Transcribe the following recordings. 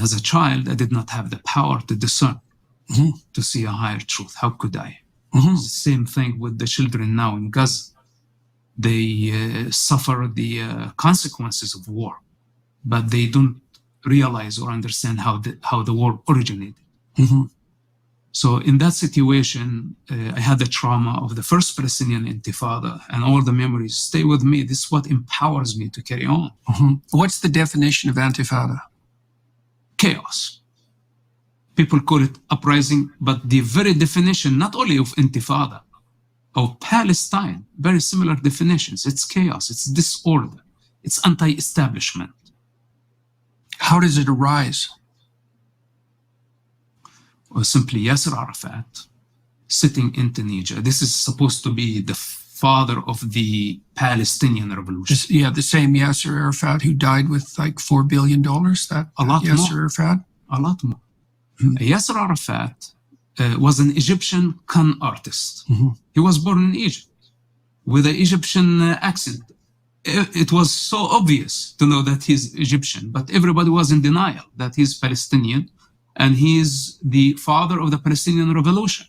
As a child, I did not have the power to discern, to see a higher truth. How could I? It's the same thing with the children now in Gaza. They suffer the consequences of war, but they don't realize or understand how the war originated. So in that situation, I had the trauma of the first Palestinian Intifada, and all the memories stay with me. This is what empowers me to carry on. What's the definition of Intifada? Chaos. People call it uprising, but the very definition, not only of Intifada, of Palestine, very similar definitions. It's chaos, it's disorder, it's anti-establishment. How does it arise? Or simply Yasser Arafat sitting in Tunisia. This is supposed to be the father of the Palestinian revolution. The same Yasser Arafat who died with like $4 billion. That a lot Yasser more. Arafat? A lot more. Yasser Arafat was an Egyptian con artist. He was born in Egypt with an Egyptian accent. It was so obvious to know that he's Egyptian, but everybody was in denial that he's Palestinian, and he's the father of the Palestinian revolution.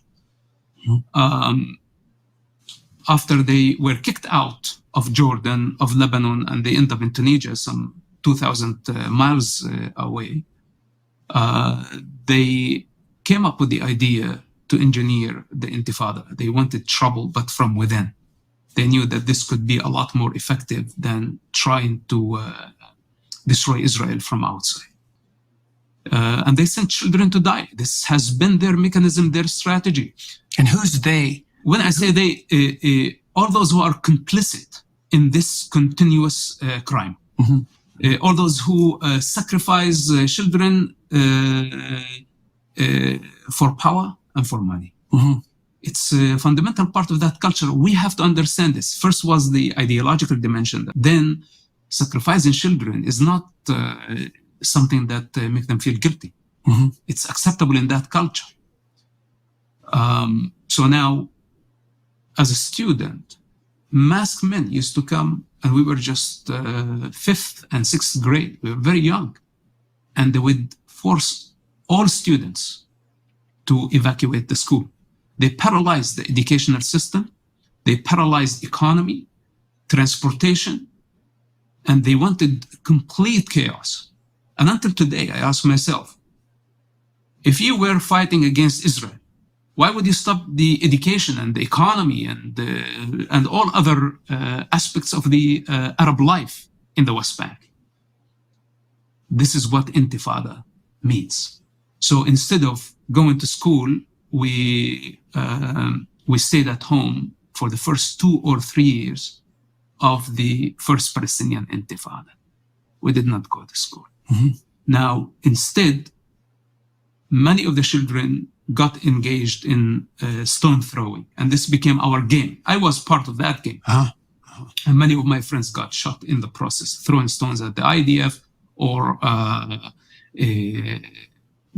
After they were kicked out of Jordan, of Lebanon, and they ended up in Tunisia, some 2,000 miles away, they came up with the idea to engineer the Intifada. They wanted trouble, but from within. They knew that this could be a lot more effective than trying to destroy Israel from outside. And they sent children to die. This has been their mechanism, their strategy. And who's they? When I say they, all those who are complicit in this continuous crime, all those who sacrifice children for power and for money. It's a fundamental part of that culture. We have to understand this. First was the ideological dimension. Then sacrificing children is not something that makes them feel guilty. It's acceptable in that culture. So now, as a student, masked men used to come, and we were just 5th and 6th grade. We were very young. And they would force all students to evacuate the school. They paralyzed the educational system. They paralyzed economy, transportation, and they wanted complete chaos. And until today, I ask myself, if you were fighting against Israel, why would you stop the education and the economy and all other aspects of the Arab life in the West Bank? This is what Intifada means. So instead of going to school, we stayed at home for the first 2 or 3 years of the first Palestinian Intifada. We did not go to school. Now, instead, many of the children got engaged in stone throwing, and this became our game. I was part of that game. And many of my friends got shot in the process, throwing stones at the IDF or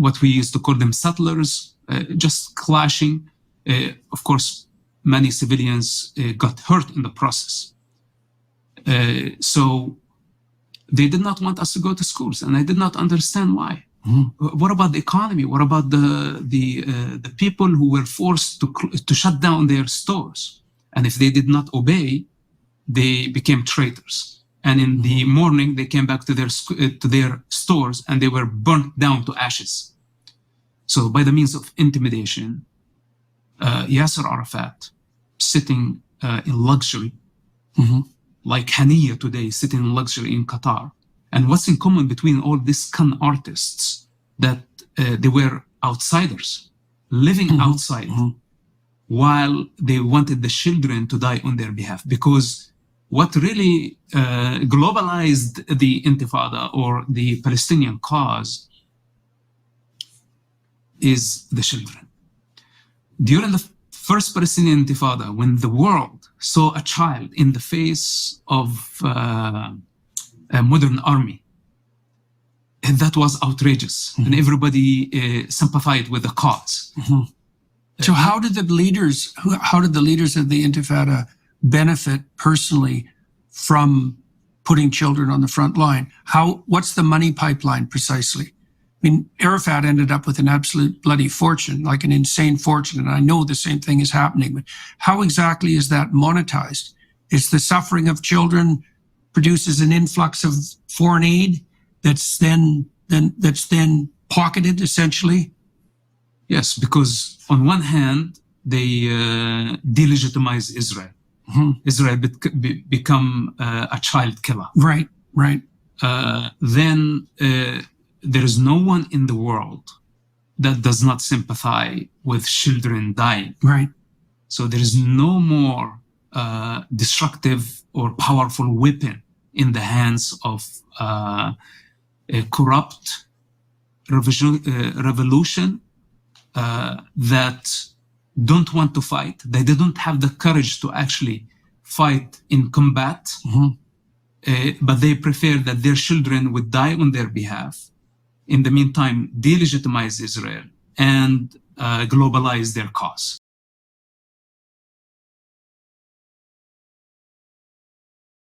what we used to call them settlers, just clashing. Of course, many civilians got hurt in the process. So they did not want us to go to schools, and I did not understand why. What about the economy? What about the people who were forced to shut down their stores? And if they did not obey, they became traitors. And in the morning, they came back to their stores, and they were burnt down to ashes. So by the means of intimidation, Yasser Arafat sitting in luxury, like Haniya today sitting in luxury in Qatar. And what's in common between all these con artists? That they were outsiders, living outside, while they wanted the children to die on their behalf. Because what really globalized the Intifada or the Palestinian cause is the children. During the first Palestinian Intifada, when the world saw a child in the face of a modern army, that was outrageous, and everybody sympathized with the cause. So how did the leaders of the Intifada benefit personally from putting children on the front line? What's the money pipeline precisely? I mean, Arafat ended up with an absolute bloody fortune, like an insane fortune. And I know the same thing is happening. But how exactly is that monetized? Is the suffering of children produces an influx of foreign aid that's then pocketed essentially? Yes, because on one hand, they delegitimize Israel. Mm-hmm. Israel become a child killer. Right, right. Then there is no one in the world that does not sympathize with children dying. Right. So there is no more destructive or powerful weapon in the hands of a corrupt revolution that don't want to fight. They don't have the courage to actually fight in combat, but they prefer that their children would die on their behalf. In the meantime, delegitimize Israel and globalize their cause.